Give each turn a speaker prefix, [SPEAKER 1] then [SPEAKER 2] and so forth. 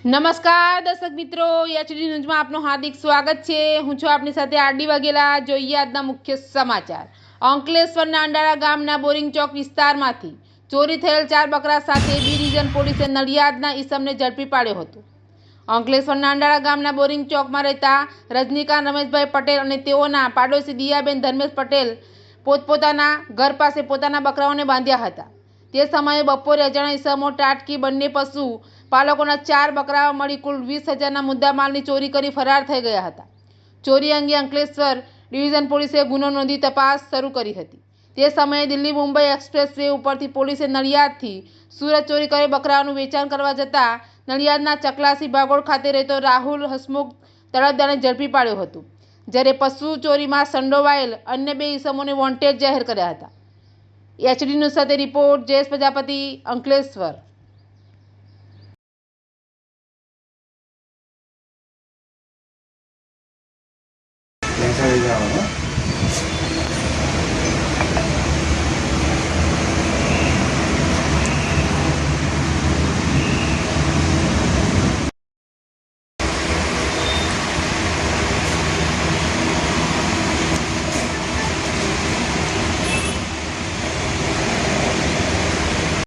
[SPEAKER 1] નમસ્કાર દર્શક મિત્રો, એચડી ન્યૂઝમાં આપનું હાર્દિક સ્વાગત છે। હું છું આપની સાથે આરડી વાઘેલા। જોઈએ આજના મુખ્ય સમાચાર। અંકલેશ્વરના અંડાળા ગામના બોરિંગ ચોક વિસ્તારમાંથી ચોરી થયેલ 4 બકરા સાથે બી ડિવિઝન પોલીસે નડિયાદના ઈસમને ઝડપી પાડ્યો હતો। અંકલેશ્વરના અંડાળા ગામના બોરિંગ ચોકમાં રહેતા રજનીકાંત રમેશભાઈ પટેલ અને તેઓના પાડોશી દિયાબેન ધર્મેશ પટેલ પોતપોતાના ઘર પાસે પોતાના બકરાઓને બાંધ્યા હતા। તે સમયે બપોરે અજાણ્યા ઈસમો ત્રાટકી બંને પશુ પાલકોના 4 બકરા મળી કુલ 20,000ના મુદ્દામાલની ચોરી કરી ફરાર થઈ ગયા હતા। ચોરી અંગે અંકલેશ્વર ડિવિઝન પોલીસે ગુનો નોંધી તપાસ શરૂ કરી હતી। તે સમયે દિલ્હી મુંબઈ એક્સપ્રેસ વે ઉપરથી પોલીસે નડિયાદથી સુરત ચોરી કરેલ બકરાઓનું વેચાણ કરવા જતા નડિયાદના ચકલાસી ભાગોળ ખાતે રહેતો રાહુલ હસમુખ તળપદારને ઝડપી પાડ્યો હતો, જ્યારે પશુ ચોરીમાં સંડોવાયેલ અન્ય 2 ઈસમોને વોન્ટેડ જાહેર કર્યા હતા। એચડી ન્યૂઝ સાથે રિપોર્ટ જયેશ પ્રજાપતિ, અંકલેશ્વર।